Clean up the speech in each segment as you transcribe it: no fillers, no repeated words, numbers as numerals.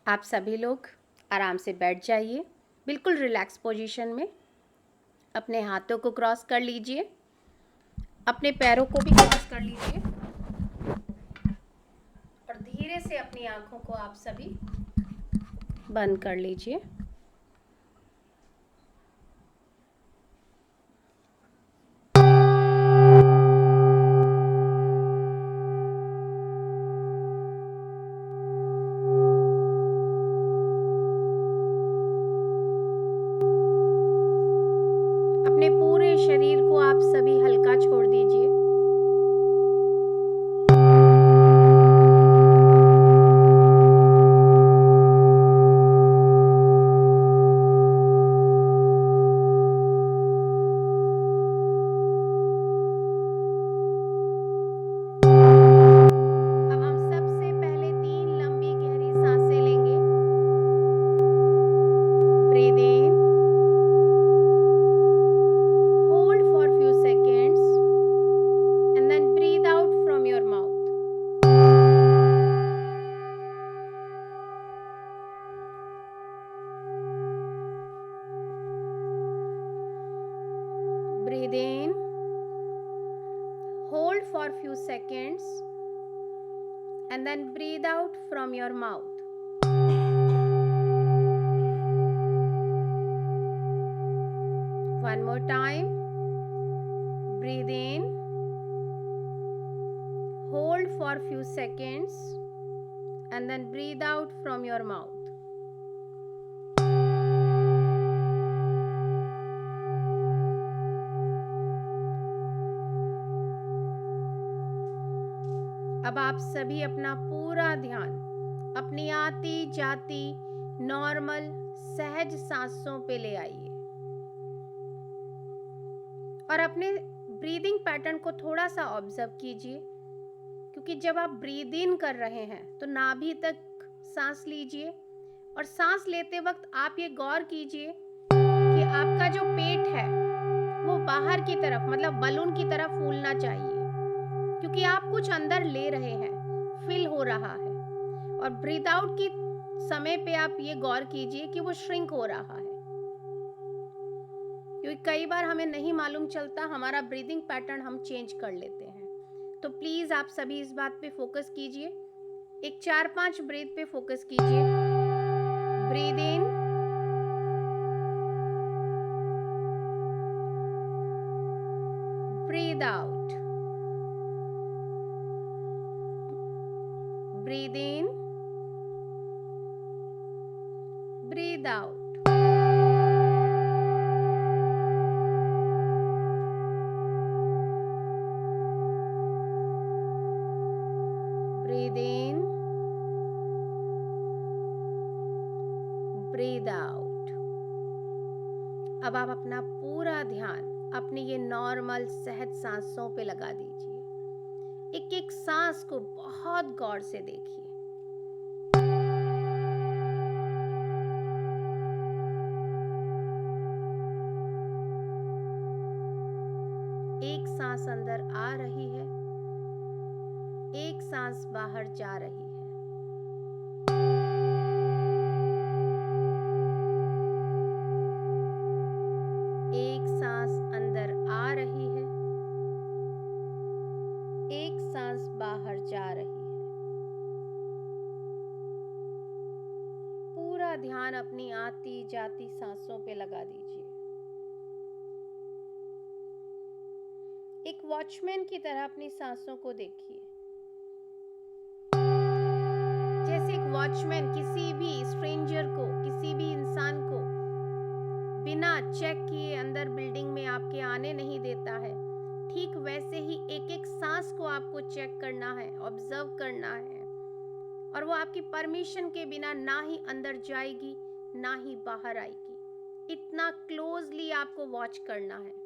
आप सभी लोग आराम से बैठ जाइए, बिल्कुल रिलैक्स पोजीशन में। अपने हाथों को क्रॉस कर लीजिए, अपने पैरों को भी क्रॉस कर लीजिए और धीरे से अपनी आंखों को आप सभी बंद कर लीजिए। अपने पूरे शरीर को आप सभी हल्का छोड़ दीजिए। अब हम सबसे पहले 3 लंबी गहरी सांसें लेंगे। Breathe in, hold for few seconds and then breathe out from your mouth. Breathe in, hold for few seconds and then breathe out from your mouth. One more time. Breathe in, hold for few seconds and then breathe out from your mouth. अब आप सभी अपना पूरा ध्यान अपनी आती जाती normal सहज सांसों पे ले आइए और अपने ब्रीदिंग पैटर्न को थोड़ा सा ऑब्जर्व कीजिए, क्योंकि जब आप ब्रीद इन कर रहे हैं तो नाभि तक सांस लीजिए और सांस लेते वक्त आप ये गौर कीजिए कि आपका जो पेट है वो बाहर की तरफ मतलब बलून की तरफ फूलना चाहिए, क्योंकि आप कुछ अंदर ले रहे हैं, फिल हो रहा है। और ब्रीथ आउट की समय पे आप ये गौर कीजिए कि वो श्रिंक हो रहा है, क्योंकि कई बार हमें नहीं मालूम चलता, हमारा ब्रीदिंग पैटर्न हम चेंज कर लेते हैं। तो प्लीज आप सभी इस बात पे फोकस कीजिए। एक 4-5 ब्रीथ पे फोकस कीजिए। Breathe in, breathe out, breathe in, breathe out. Breathe in, breathe out. अब आप अपना पूरा ध्यान अपनी ये नॉर्मल सहज सांसों पे लगा दीजिए। एक एक सांस को बहुत गौर से देखिए। एक सांस अंदर आ रही है, एक सांस बाहर जा रही है। एक सांस अंदर आ रही है, एक सांस बाहर जा रही है। पूरा ध्यान अपनी आती जाती सांसों पे लगा दीजिए। एक वॉचमैन की तरह अपनी सांसों को देखिए। जैसे एक वॉचमैन किसी भी स्ट्रेंजर को, किसी भी इंसान को बिना चेक किए अंदर बिल्डिंग में आपके आने नहीं देता है, ठीक वैसे ही एक एक सांस को आपको चेक करना है, ऑब्जर्व करना है, और वो आपकी परमिशन के बिना ना ही अंदर जाएगी ना ही बाहर आएगी। इतना क्लोजली आपको वॉच करना है।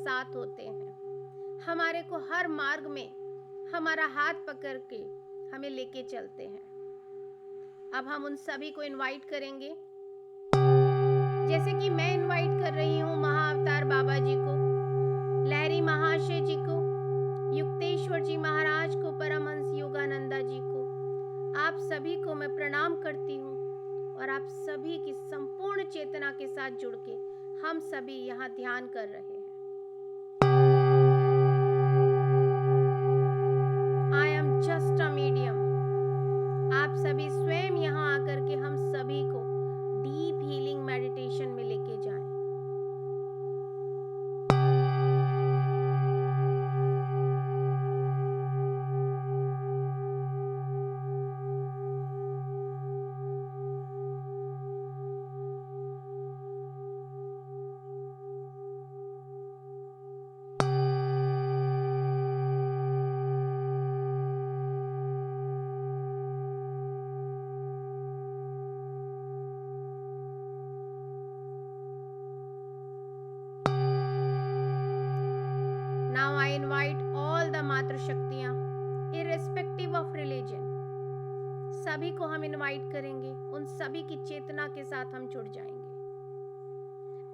साथ होते हैं, हमारे को हर मार्ग में हमारा हाथ पकड़ के हमें लेके चलते हैं। अब हम उन सभी को इनवाइट करेंगे, जैसे कि मैं इनवाइट कर रही हूँ महाअवतार बाबा जी को, लहरी महाशय जी को, युक्तेश्वर जी महाराज को, परमहंस योगानंदा जी को, आप सभी को मैं प्रणाम करती हूँ और आप सभी की संपूर्ण चेतना के साथ जुड़ के हम सभी यहाँ ध्यान कर रहे हैं। I am just a medium. आप सभी स्वयं यहाँ आकर के हम सभी को डीप हीलिंग मेडिटेशन में लेके जाएं। Now I invite all the मातृ शक्तियाँ, irrespective of religion, सभी को हम इनवाइट करेंगे, उन सभी की चेतना के साथ हम जुड़ जाएंगे।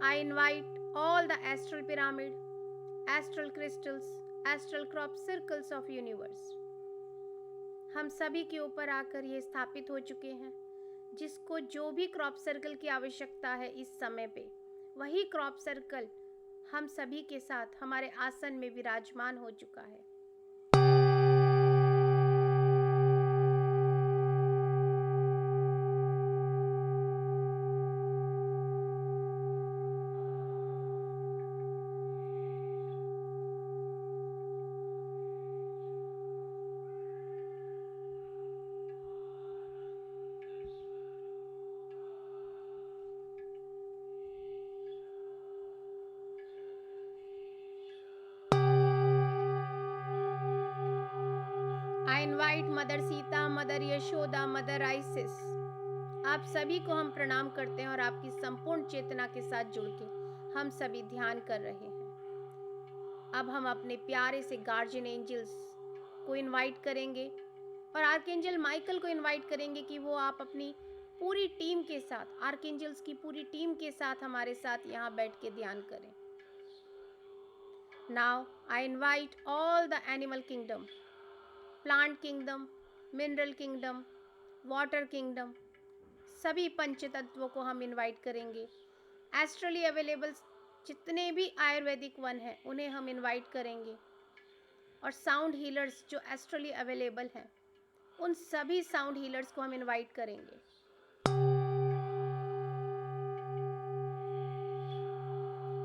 I invite all the astral pyramid, astral crystals, astral crop circles of universe. हम सभी के ऊपर आकर ये स्थापित हो चुके हैं, जिसको जो भी क्रॉप सर्कल की आवश्यकता है इस समय पे, वही क्रॉप सर्कल हम सभी के साथ हमारे आसन में विराजमान हो चुका है। I invite mother Sita, mother Yashoda, mother ISIS, आप सभी को हम प्रणाम करते हैं और आपकी संपूर्ण चेतना के साथ जुड़ के हम सभी ध्यान कर रहे हैं। अब हम अपने प्यारे से गार्जियन एंजल्स को इनवाइट करेंगे और आर्कएंजल माइकल को इनवाइट करेंगे कि वो आप अपनी पूरी टीम के साथ, आर्कएंजल्स की पूरी टीम के साथ हमारे साथ यहाँ बैठ के ध्यान करें। Now I invite all the animal kingdom, plant kingdom, mineral kingdom, water kingdom, सभी पंच तत्वों को हम इनवाइट करेंगे। एस्ट्रली अवेलेबल जितने भी आयुर्वेदिक वन हैं उन्हें हम इनवाइट करेंगे, और साउंड हीलर्स जो एस्ट्रली अवेलेबल हैं उन सभी साउंड हीलर्स को हम इनवाइट करेंगे।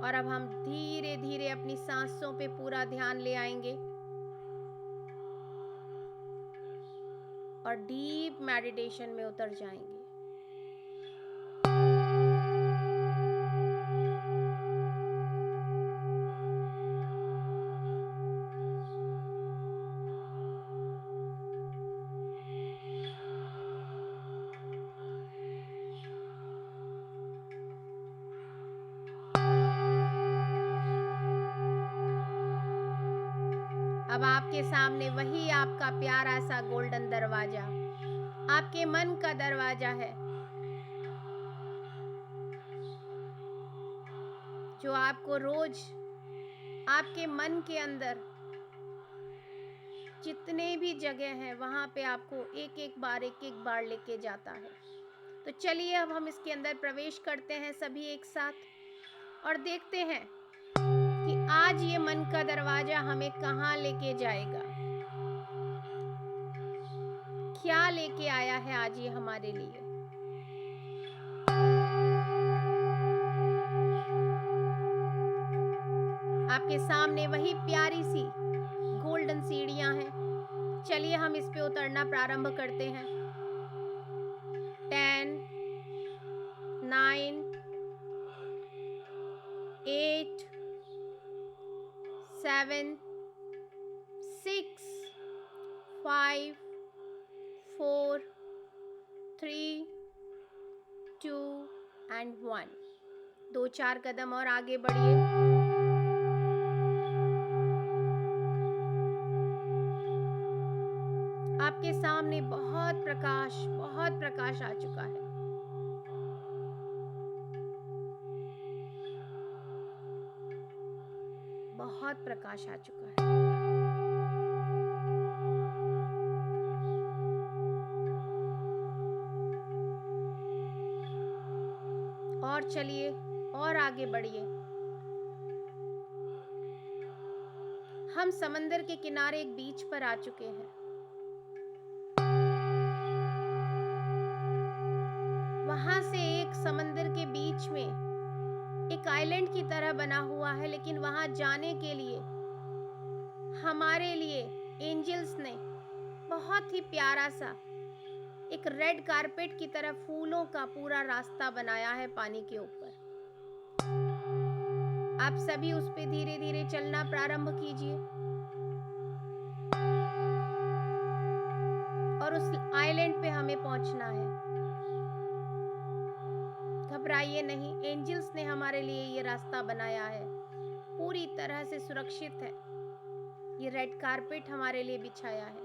और अब हम धीरे धीरे अपनी सांसों पे पूरा ध्यान ले आएंगे और डीप मेडिटेशन में उतर जाएंगे। अब आपके सामने वही आपका प्यारा सा गोल्डन दरवाजा, आपके मन का दरवाजा है, जो आपको रोज आपके मन के अंदर जितने भी जगह हैं वहां पे आपको एक एक बार लेके जाता है। तो चलिए अब हम इसके अंदर प्रवेश करते हैं सभी एक साथ और देखते हैं कि आज ये मन का दरवाजा हमें कहाँ लेके जाएगा, क्या लेके आया है आज ये हमारे लिए। आपके सामने वही प्यारी सी गोल्डन सीढ़ियां हैं, चलिए हम इस पे उतरना प्रारंभ करते हैं। 10, 9, 8, 7, 6, 5, 4, 3, 2 and 1। 2-4 कदम और आगे बढ़िए। आपके सामने बहुत प्रकाश आ चुका है। बहुत प्रकाश आ चुका है। और चलिए और आगे बढ़िए। हम समंदर के किनारे एक बीच पर आ चुके हैं। वहां से एक समंदर के बीच में एक आइलैंड की तरह बना हुआ है, लेकिन वहां जाने के लिए हमारे लिए एंजल्स ने बहुत ही प्यारा सा एक रेड कारपेट की तरह फूलों का पूरा रास्ता बनाया है पानी के ऊपर। आप सभी उस पे धीरे धीरे चलना प्रारंभ कीजिए और उस आइलैंड पे हमें पहुंचना है। घबराइए नहीं, एंजल्स ने हमारे लिए ये रास्ता बनाया है, पूरी तरह से सुरक्षित है। ये रेड कारपेट हमारे लिए बिछाया है,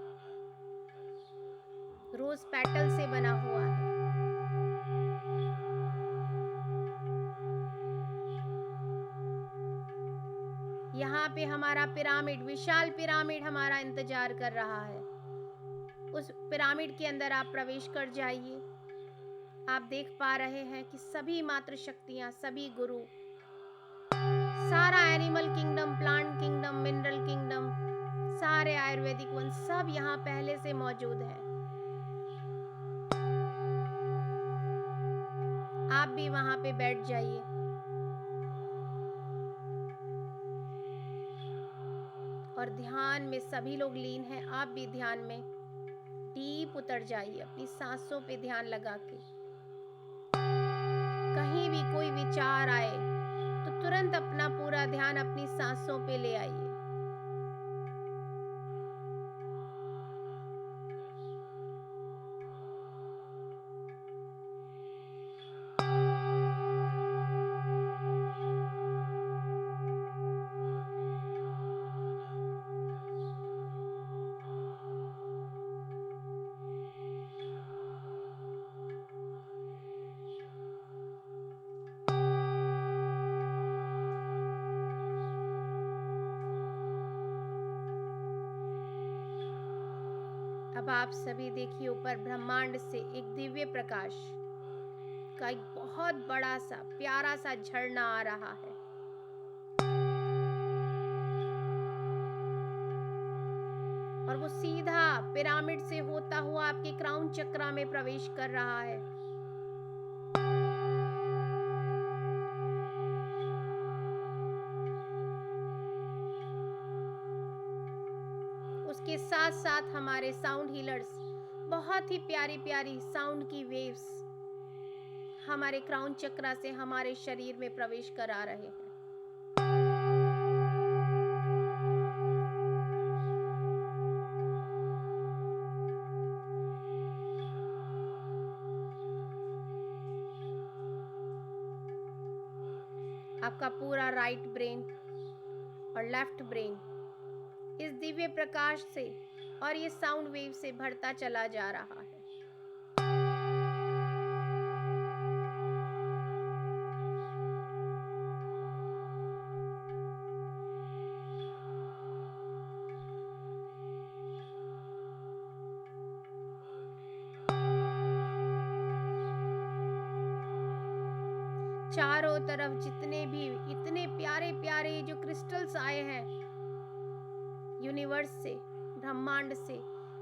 रोज पेटल से बना हुआ है। यहाँ पे हमारा पिरामिड, विशाल पिरामिड हमारा इंतजार कर रहा है। उस पिरामिड के अंदर आप प्रवेश कर जाइए। आप देख पा रहे हैं कि सभी मातृ शक्तियां, सभी गुरु, सारा animal kingdom, plant kingdom, mineral kingdom, सारे आयुर्वेदिक वन सब यहाँ पहले से मौजूद है। आप भी वहां पे बैठ जाइए और ध्यान में सभी लोग लीन हैं। आप भी ध्यान में डीप उतर जाइए, अपनी सांसों पे ध्यान लगा के। कहीं भी कोई विचार आए तो तुरंत अपना पूरा ध्यान अपनी सांसों पे ले आइए। अब आप सभी देखिए, ऊपर ब्रह्मांड से एक दिव्य प्रकाश का एक बहुत बड़ा सा प्यारा सा झरना आ रहा है। और वो सीधा पिरामिड से होता हुआ आपके क्राउन चक्रा में प्रवेश कर रहा है। उसके साथ साथ हमारे साउंड हीलर्स बहुत ही प्यारी प्यारी साउंड की वेव्स हमारे क्राउन चक्रा से हमारे शरीर में प्रवेश करा रहे हैं। आपका पूरा राइट ब्रेन और लेफ्ट ब्रेन इस दिव्य प्रकाश से और ये साउंड वेव से भरता चला जा रहा है। चारों तरफ जितने भी इतने प्यारे प्यारे जो क्रिस्टल्स आए हैं यूनिवर्स से, ब्रह्मांड से,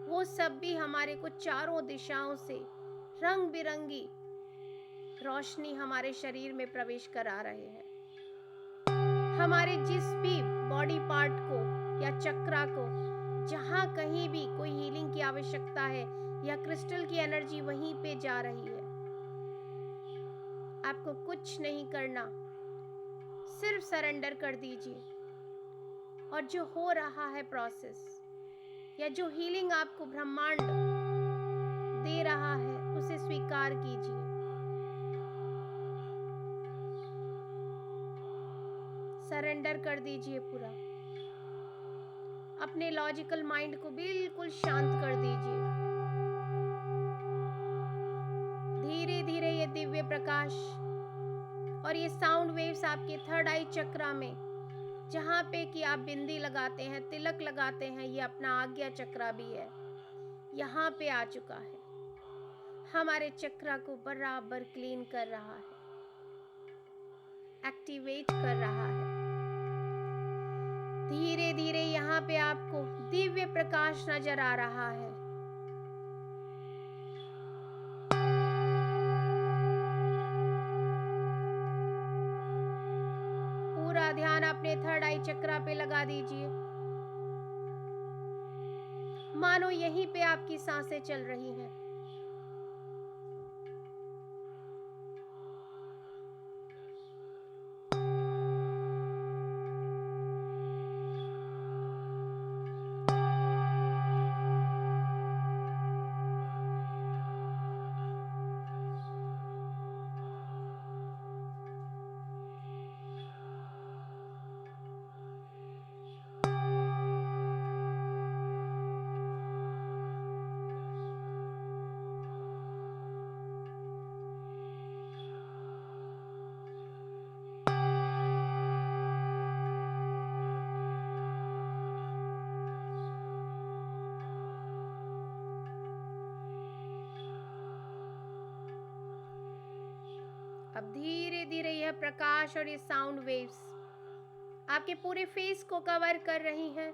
वो सब भी हमारे को चारों दिशाओं से रंग बिरंगी रोशनी हमारे शरीर में प्रवेश करा रहे हैं। हमारे जिस भी बॉडी पार्ट को या चक्रा को जहां कहीं भी कोई हीलिंग की आवश्यकता है या क्रिस्टल की एनर्जी वहीं पे जा रही है। आपको कुछ नहीं करना, सिर्फ सरेंडर कर दीजिए और जो हो रहा है प्रोसेस या जो हीलिंग आपको ब्रह्मांड दे रहा है उसे स्वीकार कीजिए। सरेंडर कर दीजिए पूरा। अपने लॉजिकल माइंड को बिल्कुल शांत कर दीजिए। प्रकाश और ये साउंड वेव्स आपके थर्ड आई चक्रा में, जहाँ पे कि आप बिंदी लगाते हैं, तिलक लगाते हैं, ये अपना आज्ञा चक्रा भी है, यहाँ पे आ चुका है। हमारे चक्रा को बराबर क्लीन कर रहा है, एक्टिवेट कर रहा है। धीरे धीरे यहाँ पे आपको दिव्य प्रकाश नजर आ रहा है। पूरा ध्यान अपने थर्ड आई चक्रा पे लगा दीजिए, मानो यहीं पे आपकी सांसें चल रही हैं। अब धीरे धीरे यह प्रकाश और ये साउंड वेव्स आपके पूरे फेस को कवर कर रही हैं।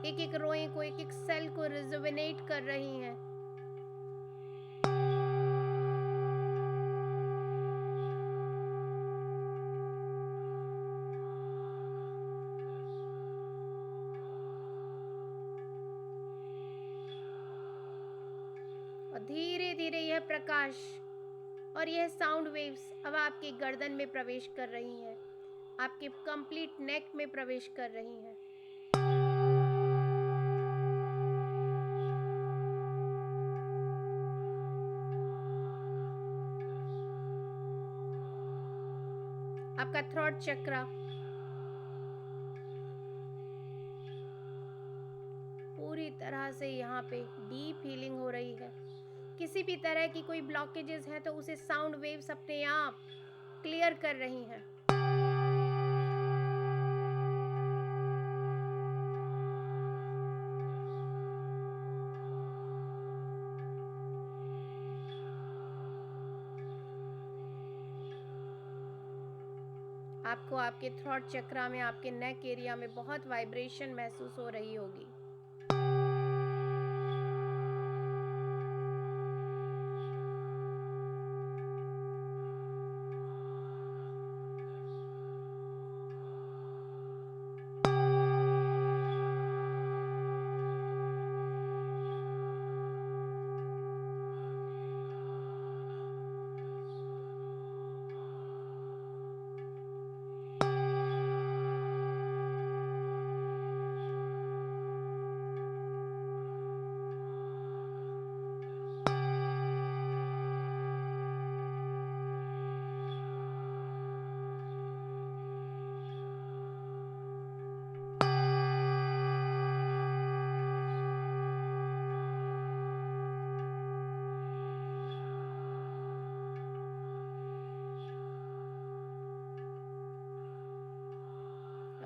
एक एक रोए को, एक एक सेल को रिजुविनेट कर रही हैं। और धीरे धीरे यह प्रकाश और यह साउंड वेव्स अब आपके गर्दन में प्रवेश कर रही हैं, आपके कंप्लीट नेक में प्रवेश कर रही हैं। आपका थ्रोट चक्रा पूरी तरह से यहाँ पे डीप हीलिंग हो रही है। किसी भी तरह की कोई ब्लॉकेजेस है तो उसे साउंड वेव्स अपने आप क्लियर कर रही हैं। आपको आपके थ्रोट चक्रा में, आपके नेक एरिया में बहुत वाइब्रेशन महसूस हो रही होगी।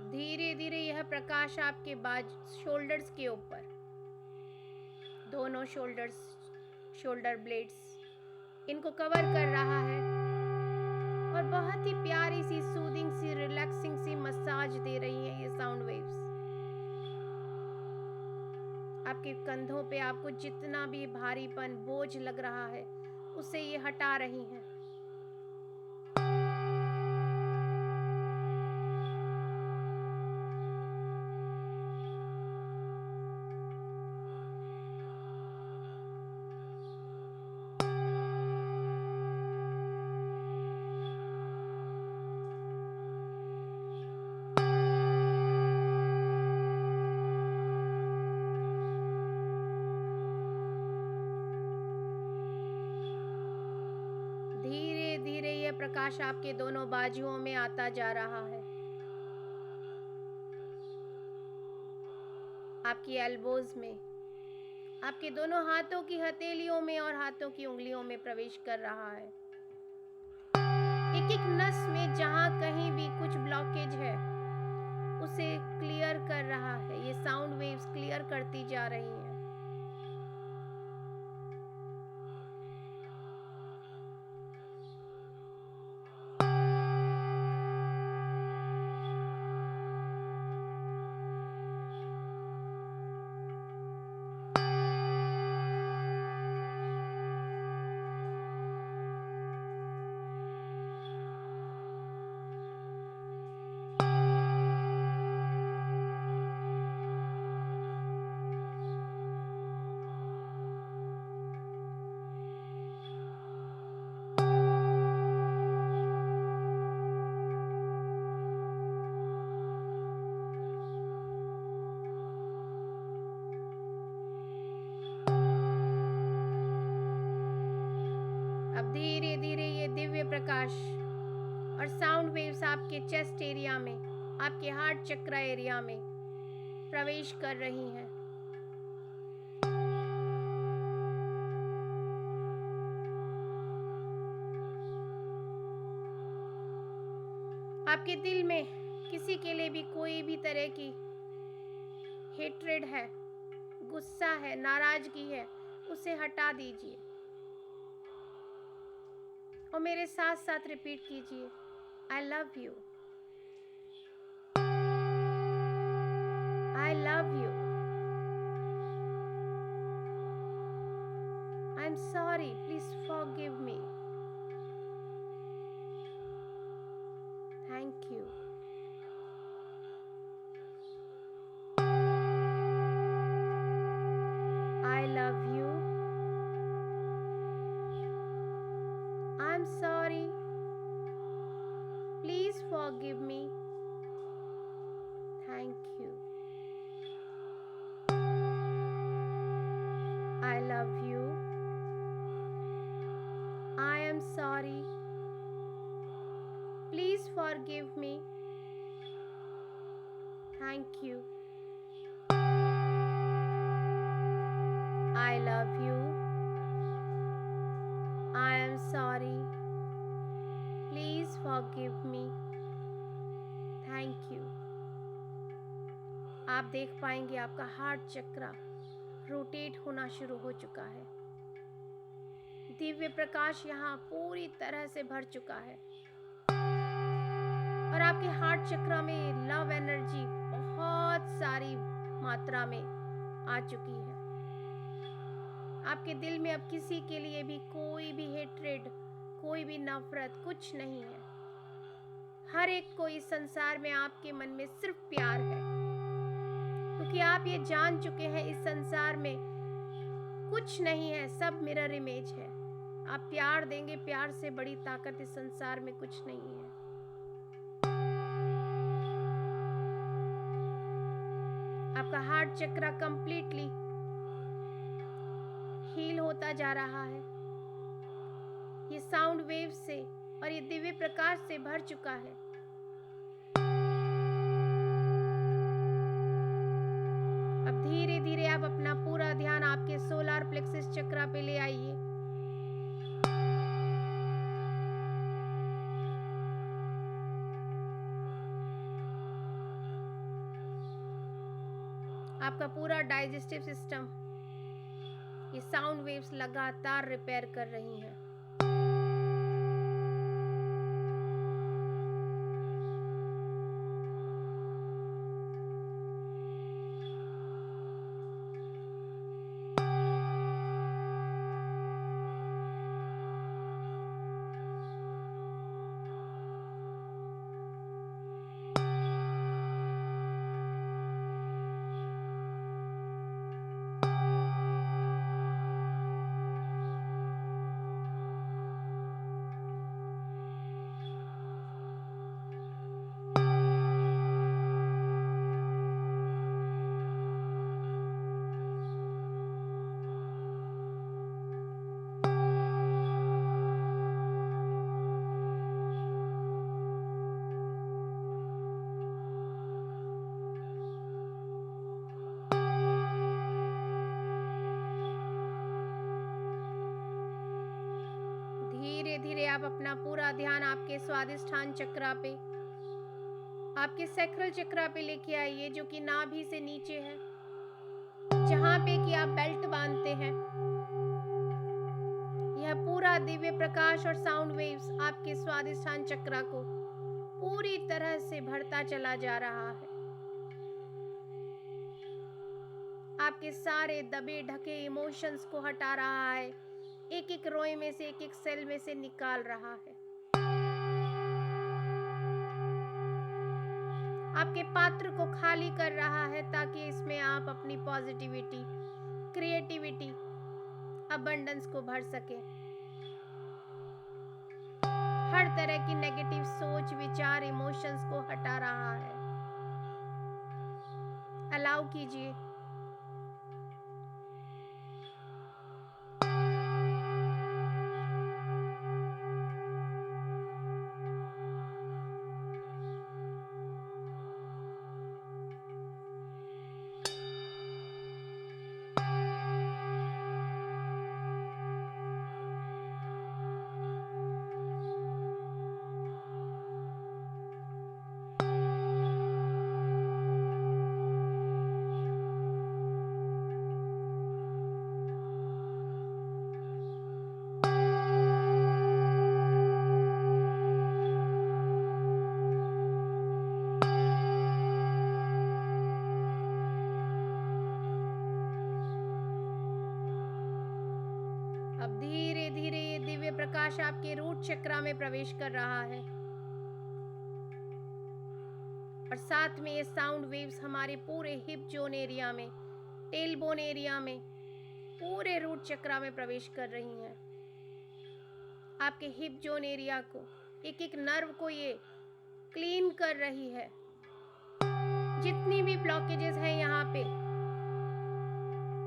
धीरे धीरे यह प्रकाश आपके शोल्डर्स के ऊपर, दोनों शोल्डर्स, शोल्डर ब्लेड्स, इनको कवर कर रहा है और बहुत ही प्यारी सी, सूदिंग सी, रिलैक्सिंग सी मसाज दे रही है ये साउंड वेव्स। आपके कंधों पे आपको जितना भी भारीपन, बोझ लग रहा है, उसे ये हटा रही हैं। धीरे धीरे यह प्रकाश आपके दोनों बाजुओं में आता जा रहा है। आपकी एल्बोज में, आपके दोनों हाथों की हथेलियों में और हाथों की उंगलियों में प्रवेश कर रहा है। एक एक नस में जहां कहीं भी कुछ ब्लॉकेज है उसे क्लियर कर रहा है। ये साउंड वेव्स क्लियर करती जा रही हैं। अब धीरे धीरे ये दिव्य प्रकाश और साउंड वेव्स आपके चेस्ट एरिया में, आपके हार्ट चक्र एरिया में प्रवेश कर रही हैं। आपके दिल में किसी के लिए भी कोई भी तरह की हेट्रेड है, गुस्सा है, नाराजगी है, उसे हटा दीजिए और मेरे साथ साथ रिपीट कीजिए, I love you, I love you, I am sorry, please forgive me, thank you, I love you, I am sorry, please forgive me, thank you, I love you, I am sorry, please forgive me, thank you, I love you, I am sorry, please forgive me, thank you। आप देख पाएंगे आपका heart चक्र rotate होना शुरू हो चुका है। दिव्य प्रकाश यहाँ पूरी तरह से भर चुका है और आपके हार्ट चक्र में लव एनर्जी बहुत सारी मात्रा में आ चुकी है। आपके दिल में अब किसी के लिए भी कोई भी हेट्रेड, कोई भी नफरत कुछ नहीं है। हर एक को इस संसार में आपके मन में सिर्फ प्यार है, क्योंकि आप ये जान चुके हैं इस संसार में कुछ नहीं है, सब मिरर इमेज है। आप प्यार देंगे, प्यार से बड़ी ताकत इस संसार में कुछ नहीं है। आपका हार्ट चक्र कंप्लीटली हील होता जा रहा है। ये साउंड वेव से और ये दिव्य प्रकाश से भर चुका है। अब धीरे धीरे आप अपना पूरा ध्यान आपके सोलर प्लेक्सस चक्र पे ले आइए। आपका पूरा डाइजेस्टिव सिस्टम ये साउंड वेव्स लगातार रिपेयर कर रही हैं। धीरे धीरे आप अपना पूरा ध्यान आपके स्वादिष्ठान चक्रा पे, आपके सैक्रल चक्रा पे लेके आइए, जो कि नाभि से नीचे है, जहां पे कि आप बेल्ट बांधते हैं। यह पूरा दिव्य प्रकाश और साउंड वेव्स आपके स्वादिष्ठान चक्रा को पूरी तरह से भरता चला जा रहा है। आपके सारे दबे ढके इमोशंस को हटा रहा है, एक एक रोए में से, एक एक सेल में से निकाल रहा है। आपके पात्र को खाली कर रहा है, ताकि इसमें आप अपनी पॉजिटिविटी, क्रिएटिविटी, अबंडेंस को भर सके। हर तरह की नेगेटिव सोच, विचार, इमोशंस को हटा रहा है। अलाउ कीजिए। अब धीरे धीरे ये दिव्य प्रकाश आपके रूट चक्रा में प्रवेश कर रहा है, और साथ में ये साउंड वेव्स हमारे पूरे हिप जोन एरिया में, टेल बोन एरिया में, पूरे रूट चक्रा में प्रवेश कर रही हैं। आपके हिप जोन एरिया को, एक एक नर्व को ये क्लीन कर रही है। जितनी भी ब्लॉकेजेस हैं यहाँ पे,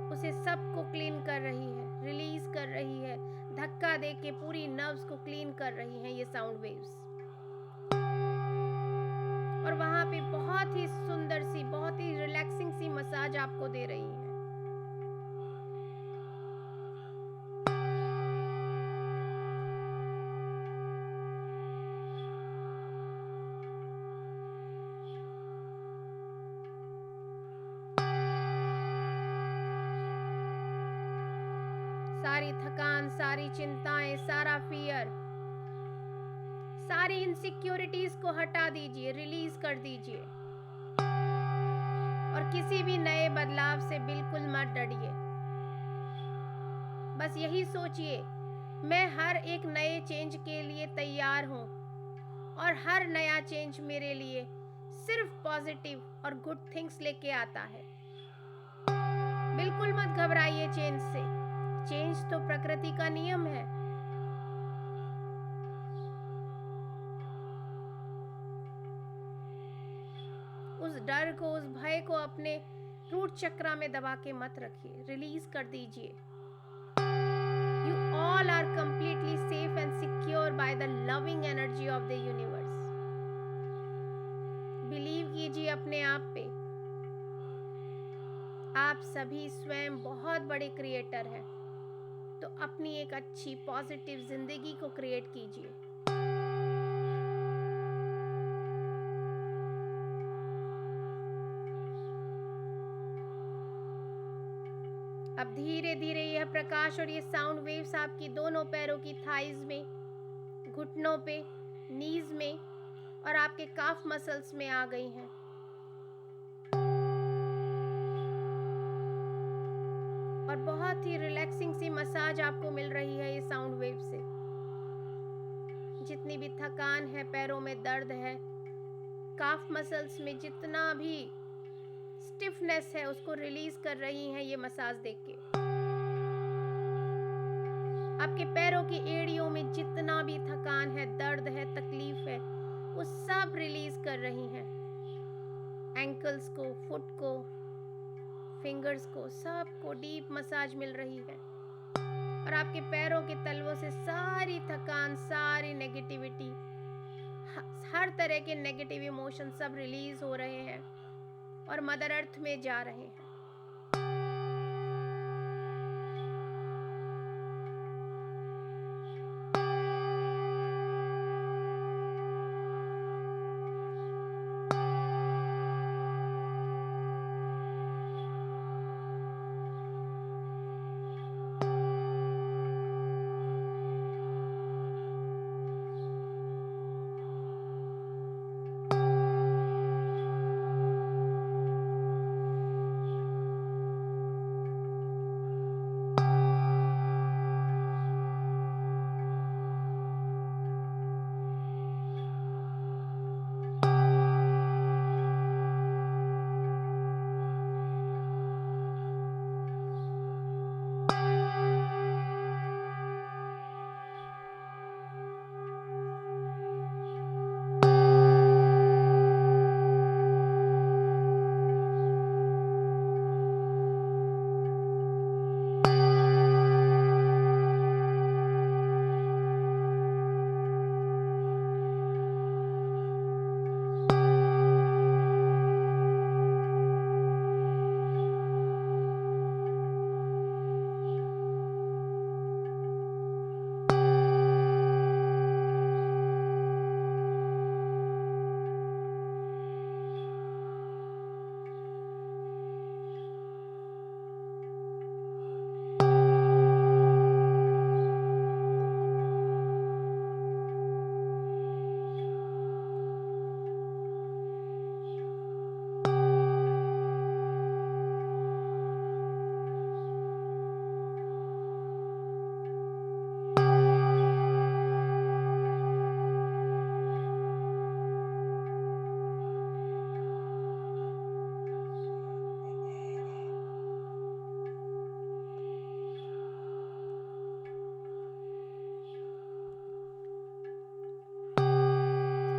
उसे सबको क्लीन कर रही है, रिलीज कर रही है, धक्का दे के पूरी नर्व्स को क्लीन कर रही हैं ये साउंड वेव्स। और वहां पे बहुत ही सुंदर सी, बहुत ही रिलैक्सिंग सी मसाज आपको दे रही है। सारी थकान, सारी चिंताएं, सारा फियर, सारी इनसिक्योरिटीज को हटा दीजिए, रिलीज कर दीजिए। और किसी भी नए बदलाव से बिल्कुल मत डरिए। बस यही सोचिए, मैं हर एक नए चेंज के लिए तैयार हूं, और हर नया चेंज मेरे लिए सिर्फ पॉजिटिव और गुड थिंग्स लेके आता है। बिल्कुल मत घबराइए चेंज से। चेंज तो प्रकृति का नियम है। उस डर को, उस भय को अपने रूट चक्रा में दबा के मत रखिए, रिलीज कर दीजिए। You all are completely safe and secure by the loving energy of the universe. Believe कीजिए अपने आप पे। आप सभी स्वयं बहुत बड़े क्रिएटर हैं, तो अपनी एक अच्छी पॉजिटिव जिंदगी को क्रिएट कीजिए। अब धीरे धीरे यह प्रकाश और ये साउंड वेव्स आपकी दोनों पैरों की थाइज में, घुटनों पे, नीज में और आपके काफ मसल्स में आ गई हैं। और बहुत ही रिलैक्सिंग सी मसाज आपको मिल रही है ये साउंड वेव से। जितनी भी थकान है, पैरों में दर्द है, काफ मसल्स में जितना भी स्टिफनेस है, उसको रिलीज कर रही हैं ये मसाज देख के। आपके पैरों की एड़ियों में जितना भी थकान है, दर्द है, तकलीफ है, वो सब रिलीज कर रही हैं। एंकल्स को, फुट को, फिंगर्स को, सबको डीप मसाज मिल रही है। और आपके पैरों के तलवों से सारी थकान, सारी नेगेटिविटी, हर तरह के नेगेटिव इमोशन सब रिलीज हो रहे हैं और मदर अर्थ में जा रहे हैं।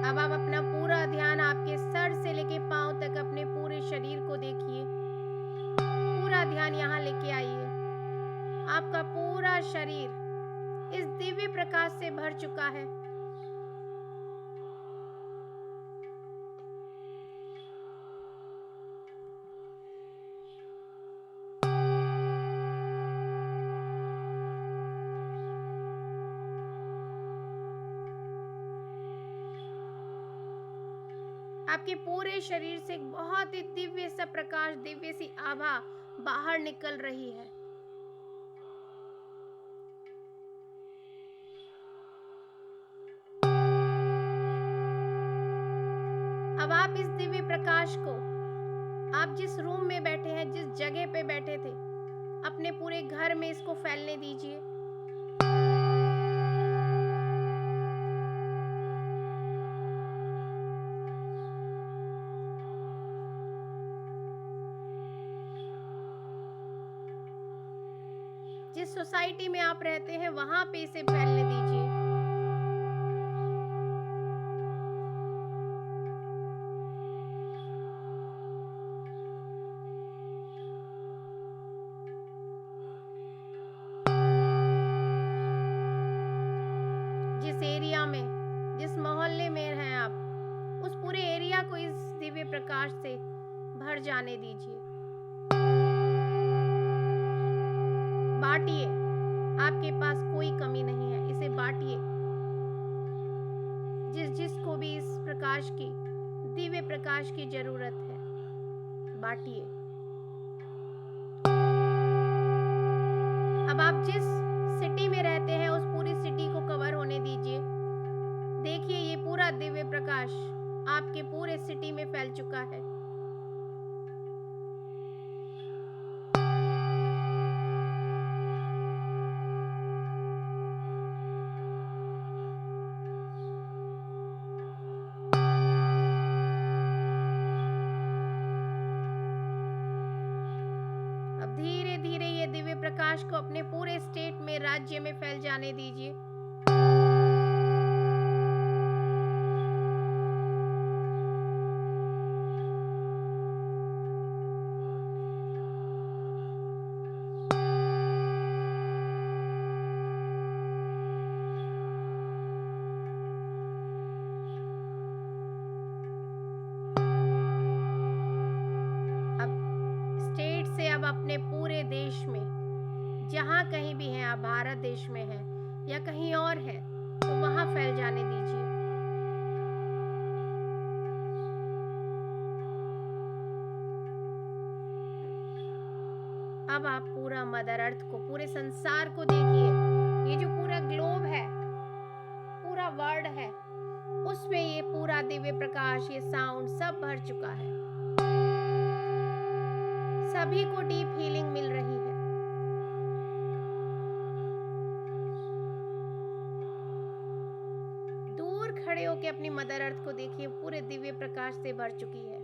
अब आप अपना पूरा ध्यान आपके सर से लेके पांव तक अपने पूरे शरीर को देखिए। पूरा ध्यान यहाँ लेके आइए। आपका पूरा शरीर इस दिव्य प्रकाश से भर चुका है। आपके पूरे शरीर से एक बहुत ही दिव्य सा प्रकाश, दिव्य सी आभा बाहर निकल रही है। अब आप इस दिव्य प्रकाश को, आप जिस रूम में बैठे हैं, जिस जगह पे बैठे थे, अपने पूरे घर में इसको फैलने दीजिए। जिस सोसाइटी में आप रहते हैं वहां पे इसे फैलने दीजिए। जिस एरिया में, जिस मोहल्ले में हैं आप, उस पूरे एरिया को इस दिव्य प्रकाश से भर जाने दीजिए। बांटिए। आपके पास कोई कमी नहीं है, इसे बांटिए। जिसको भी इस प्रकाश की, दिव्य प्रकाश की जरूरत है, बांटिए। अब आप जिस सिटी में रहते हैं उस पूरी सिटी को कवर होने दीजिए। देखिए ये पूरा दिव्य प्रकाश आपके पूरे सिटी में फैल चुका है। अब धीरे धीरे ये दिव्य प्रकाश को अपने पूरे स्टेट में, राज्य में फैल जाने दीजिए। स्टेट से अब अपने पूरे देश में, जहां कहीं भी हैं आप, भारत देश में हैं या कहीं और हैं, तो वहां फैल जाने दीजिए। अब आप पूरा मदर अर्थ को, पूरे संसार को देखिए। ये जो पूरा ग्लोब है, पूरा वर्ल्ड है, उसमें ये पूरा दिव्य प्रकाश, ये साउंड सब भर चुका है। सभी को डीप हीलिंग मिल रही है। दूर खड़े होकर अपनी मदर अर्थ को देखिए, पूरे दिव्य प्रकाश से भर चुकी है।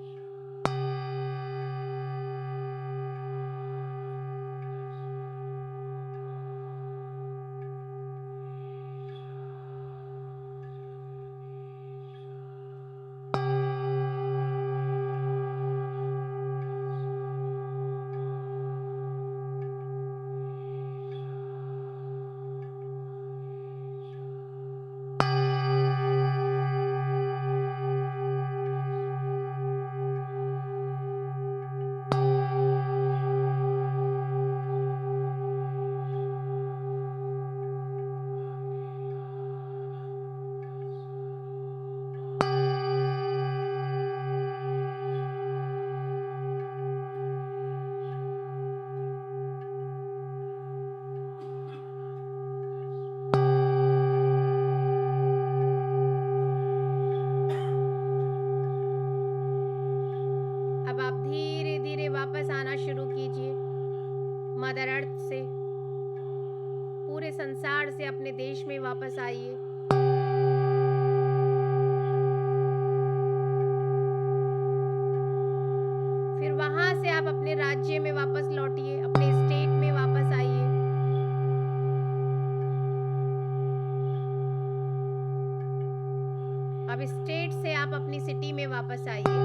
अब आप धीरे धीरे वापस आना शुरू कीजिए मदर अर्थ से, पूरे संसार से अपने देश में वापस आइए। फिर वहां से आप अपने राज्य में वापस लौटिए, अपने स्टेट में वापस आइए। अब स्टेट से आप अपनी सिटी में वापस आइए।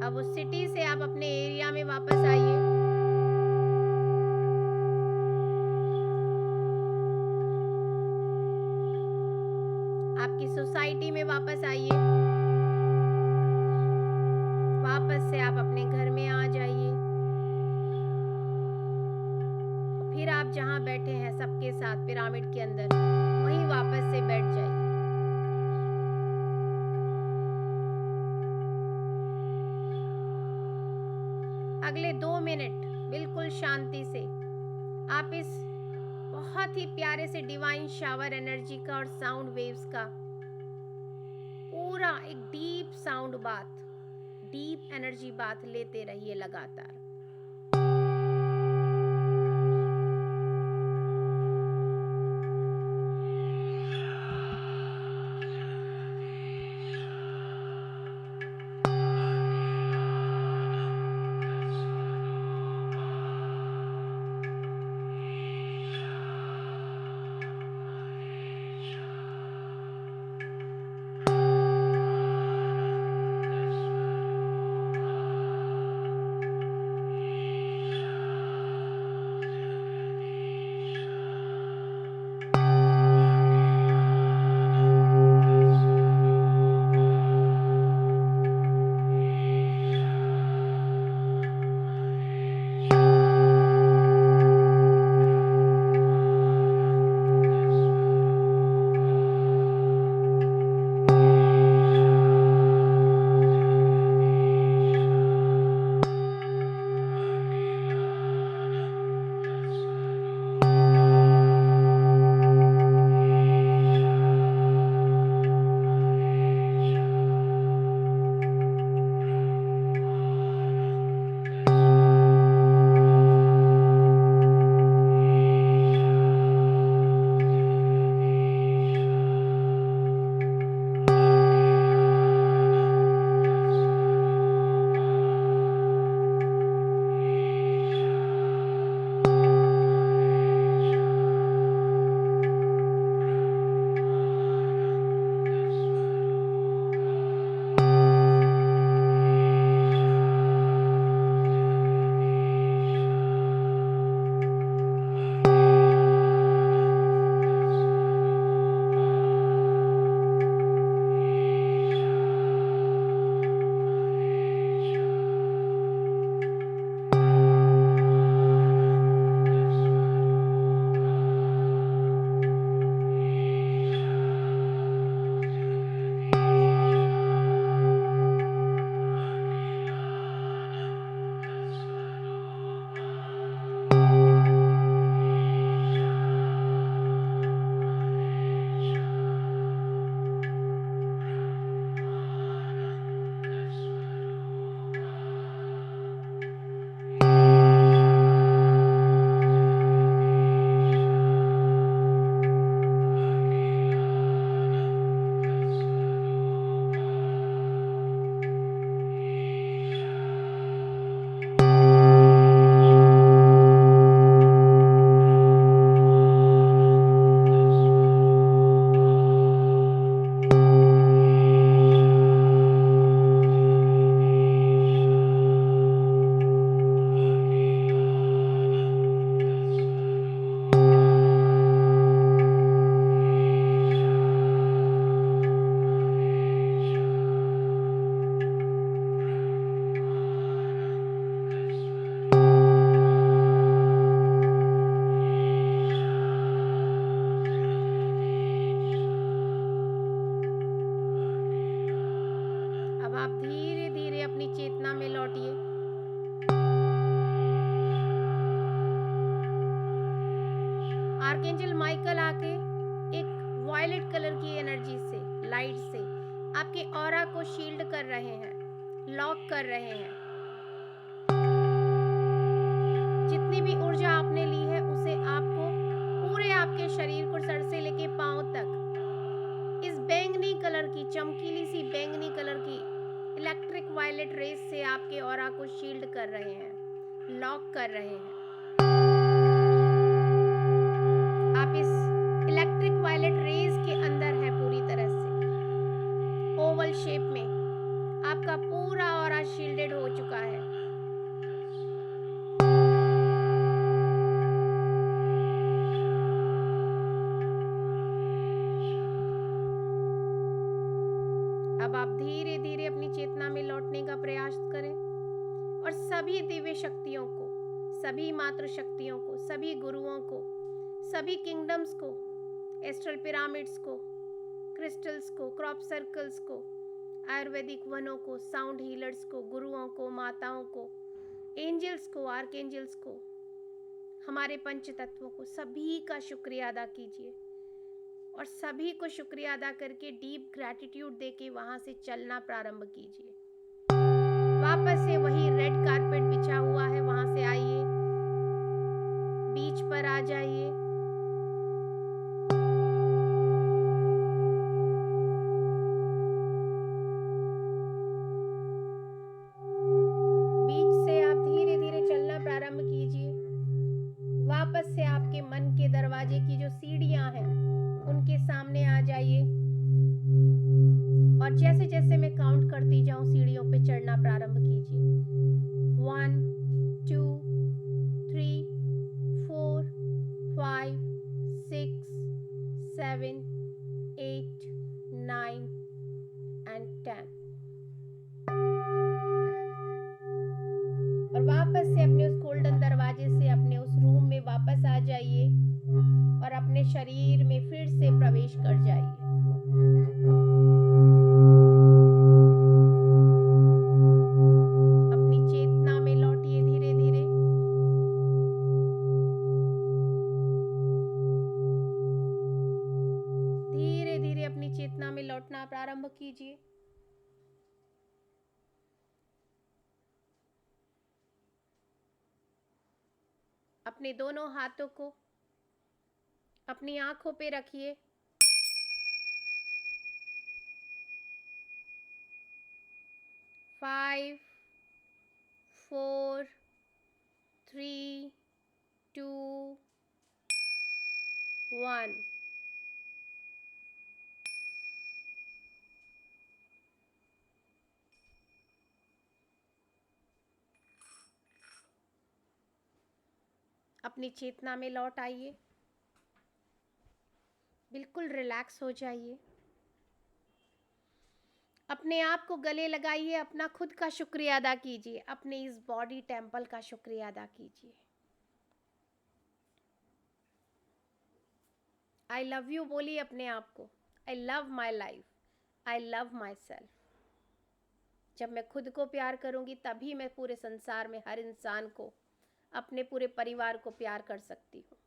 अब उस सिटी से आप अपने एरिया में वापस आइए। आपकी सोसाइटी में वापस आइए। वापस से आप अपने घर में आ जाइए। फिर आप जहां बैठे हैं सबके साथ पिरामिड के अंदर, वहीं वापस से बैठ जाइए। अगले 2 मिनट बिल्कुल शांति से आप इस बहुत ही प्यारे से डिवाइन शावर एनर्जी का और साउंड वेव्स का पूरा एक डीप साउंड बात, डीप एनर्जी बात लेते रहिए लगातार। आर्कएंजल माइकल आके एक वायलेट कलर की एनर्जी से, लाइट से आपके ऑरा को शील्ड कर रहे हैं, लॉक कर रहे हैं। जितनी भी ऊर्जा आपने ली है उसे आपको पूरे आपके शरीर को सर से लेके पांव तक इस बैंगनी कलर की, चमकीली सी बैंगनी कलर की इलेक्ट्रिक वायलेट रेस से आपके ऑरा को शील्ड कर रहे हैं, लॉक कर रहे हैं। आप इस इलेक्ट्रिक वायलेट रेस के अंदर है पूरी तरह से, ओवल शेप में आपका पूरा ऑरा शील्डेड हो चुका है। अब आप धीरे धीरे अपनी चेतना में लौटने का प्रयास करें और सभी दिव्य शक्तियों को, सभी मातृ शक्तियों को, सभी गुरुओं को, सभी किंगडम्स को, एस्ट्रल पिरामिड्स को, क्रिस्टल्स को, क्रॉप सर्कल्स को, आयुर्वेदिक वनों को, साउंड हीलर्स को, गुरुओं को, माताओं को, एंजल्स को, आर्कएंजल्स को, हमारे पंच तत्वों को, सभी का शुक्रिया अदा कीजिए और सभी को शुक्रिया अदा करके डीप ग्रैटिट्यूड देके वहां से चलना प्रारंभ कीजिए। वापस से वही रेड कारपेट बिछा हुआ है, वहां से आइए, बीच पर आ जाइए। बीच से आप धीरे धीरे चलना प्रारंभ कीजिए। वापस से आपके मन के दरवाजे की जो सीढ़ियां हैं उनके सामने आ जाइए और जैसे जैसे मैं काउंट करती जाऊं सीढ़ियों पे चढ़ना प्रारंभ कीजिए। 1 2 3 4 5 6 7 8 9 and 10 और वापस से अपने उस गोल्डन दरवाजे से अपने उस रूम में वापस आ जाइए और अपने शरीर में फिर से प्रवेश कर जाइए। अपनी चेतना में लौटिए धीरे धीरे। धीरे धीरे अपनी चेतना में लौटना प्रारंभ कीजिए। अपने दोनों हाथों को अपनी आंखों पे रखिए। 5 4 3 2 1 अपनी चेतना में लौट आइए। बिल्कुल रिलैक्स हो जाइए। अपने आप को गले लगाइए, अपना खुद का शुक्रिया अदा कीजिए, अपने इस बॉडी टेम्पल का शुक्रिया अदा कीजिए। आई लव यू बोलिए अपने आप को। I love my life, I love my self. जब मैं खुद को प्यार करूंगी तभी मैं पूरे संसार में हर इंसान को, अपने पूरे परिवार को प्यार कर सकती हूँ।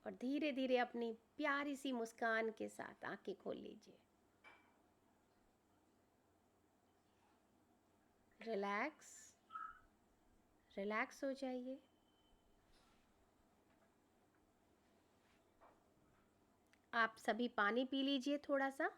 और धीरे धीरे अपनी प्यारी सी मुस्कान के साथ आंखें खोल लीजिए। रिलैक्स, रिलैक्स हो जाइए। आप सभी पानी पी लीजिए थोड़ा सा।